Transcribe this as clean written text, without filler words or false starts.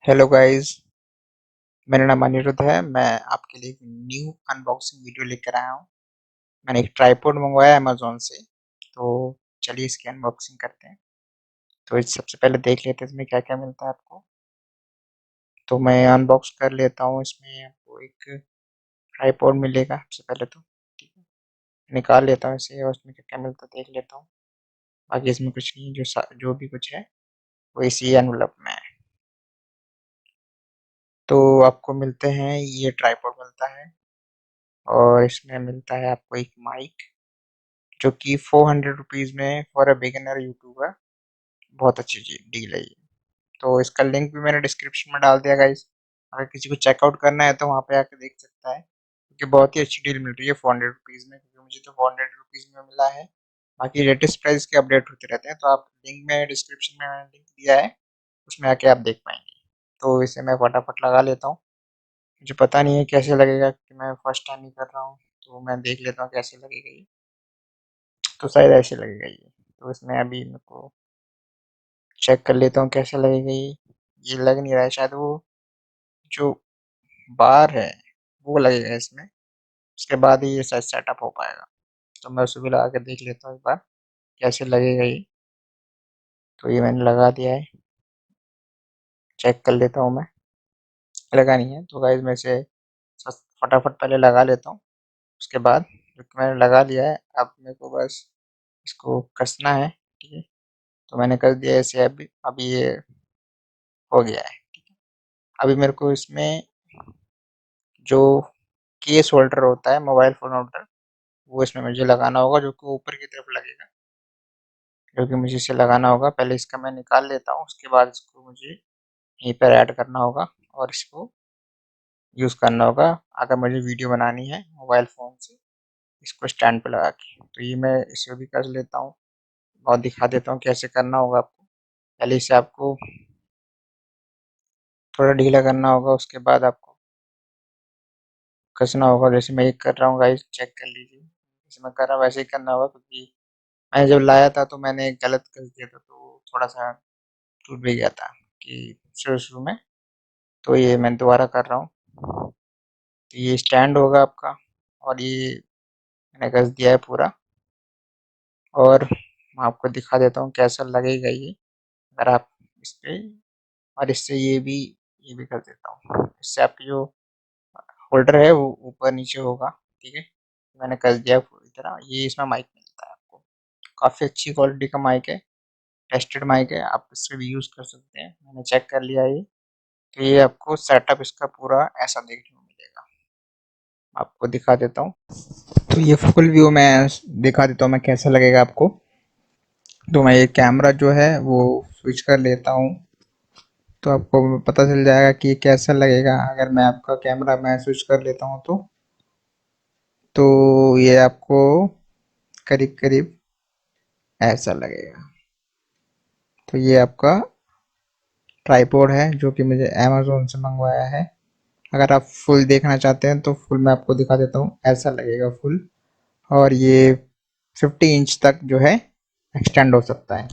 Hello guys, मेरा नाम अनिरुद्ध है। मैं आपके लिए एक न्यू अनबॉक्सिंग वीडियो लेकर आया हूँ। मैंने एक ट्राइपॉड मंगवाया अमेज़न से, तो चलिए इसकी अनबॉक्सिंग करते हैं। तो इस सबसे पहले देख लेते हैं इसमें क्या-क्या मिलता है आपको। तो मैं अनबॉक्स कर लेता हूँ। इसमें आपको एक ट्राइपॉड मिलेगा सबसे पहले तो, ठीक है। निकाल लेता हूँ इसे और इसमें क्या-क्या मिलता है देख लेता हूँ। बाकी इसमें कुछ नहीं, जो भी कुछ है वो इसी एनवेलप में है। तो आपको मिलते हैं, ये ट्राइपॉड मिलता है और इसमें मिलता है आपको एक माइक, जो कि 400 रुपीज़ में फॉर अ बिगिनर यूट्यूबर बहुत अच्छी डील है ये। तो इसका लिंक भी मैंने डिस्क्रिप्शन में डाल दिया गाइस। अगर किसी को चेकआउट करना है तो वहाँ पे आके देख सकता है, क्योंकि बहुत ही अच्छी डील मिल रही है 400 रुपीज़ में, क्योंकि मुझे तो 400 रुपीज़ में मिला है। बाकी लेटेस्ट प्राइस के अपडेट होते रहते हैं, तो आप लिंक में डिस्क्रिप्शन में मैंने लिंक दिया है, उसमें आके आप देख पाएंगे। तो इसे मैं फटाफट लगा लेता हूँ। मुझे पता नहीं है कैसे लगेगा, कि मैं फर्स्ट टाइम ही कर रहा हूँ, तो मैं देख लेता हूँ कैसे लगेगा ये। तो शायद ऐसे लगेगा ये। तो इसमें अभी मेरे को चेक कर लेता हूँ कैसे लगेगा ये। ये लग नहीं रहा है, शायद वो जो बार है वो लगेगा इसमें, उसके बाद ही ये शायद सेटअप हो पाएगा। तो मैं उसे भी लगा के देख लेता हूँ एक बार कैसे लगेगा ये। तो ये मैंने लगा दिया है, चेक कर लेता हूँ मैं। लगा नहीं है तो गाइस मैं इसे फटाफट पहले लगा लेता हूँ। उसके बाद जो कि मैंने लगा लिया है, अब मेरे को बस इसको कसना है, ठीक है। तो मैंने कस दिया इसे, अभी ये हो गया है, ठीक है। अभी मेरे को इसमें जो केस होल्डर होता है, मोबाइल फ़ोन होल्डर, वो इसमें मुझे लगाना होगा, जो कि ऊपर की तरफ लगेगा, जो कि मुझे इसे लगाना होगा। पहले इसका मैं निकाल लेता हूँ, उसके बाद इसको मुझे यहीं पर ऐड करना होगा और इसको यूज़ करना होगा, अगर मुझे वीडियो बनानी है मोबाइल फ़ोन से इसको स्टैंड पे लगा के। तो ये मैं इसे भी कर लेता हूँ और दिखा देता हूँ कैसे करना होगा आपको। पहले इसे आपको थोड़ा ढीला करना होगा, उसके बाद आपको कसना होगा। जैसे मैं ये कर रहा हूँ गाइस, चेक कर लीजिए। जैसे मैं कर रहा हूँ वैसे ही करना होगा, क्योंकि मैंने जब लाया था तो मैंने गलत कस दिया था, तो थोड़ा-सा टूट भी गया था कि शुरू-शुरू में। तो ये मैं दोबारा कर रहा हूँ। तो ये स्टैंड होगा आपका और ये मैंने कस दिया है पूरा, और मैं आपको दिखा देता हूँ कैसा लगेगा ये, अगर आप इस पे, और इससे ये भी कर देता हूँ। इससे आपकी जो होल्डर है वो ऊपर-नीचे होगा, ठीक है। मैंने कस दिया पूरी तरह। ये इसमें माइक मिलता है आपको। काफ़ी अच्छी क्वालिटी का माइक है, टेस्टेड माइक है, आप इससे भी यूज़ कर सकते हैं। मैंने चेक कर लिया ये। तो ये आपको सेटअप इसका पूरा ऐसा देखने को मिलेगा। आपको दिखा देता हूँ। तो ये फुल व्यू मैं दिखा देता हूँ मैं कैसा लगेगा आपको। तो मैं ये कैमरा जो है वो स्विच कर लेता हूँ, तो आपको पता चल जाएगा कि कैसा लगेगा। अगर मैं आपका कैमरा मैं स्विच कर लेता हूँ तो ये आपको करीब-करीब ऐसा लगेगा। तो ये आपका ट्राइपॉड है, जो कि मुझे अमेज़न से मंगवाया है। अगर आप फुल देखना चाहते हैं तो फुल मैं आपको दिखा देता हूँ, ऐसा लगेगा फुल। और ये 50 इंच तक जो है एक्सटेंड हो सकता है।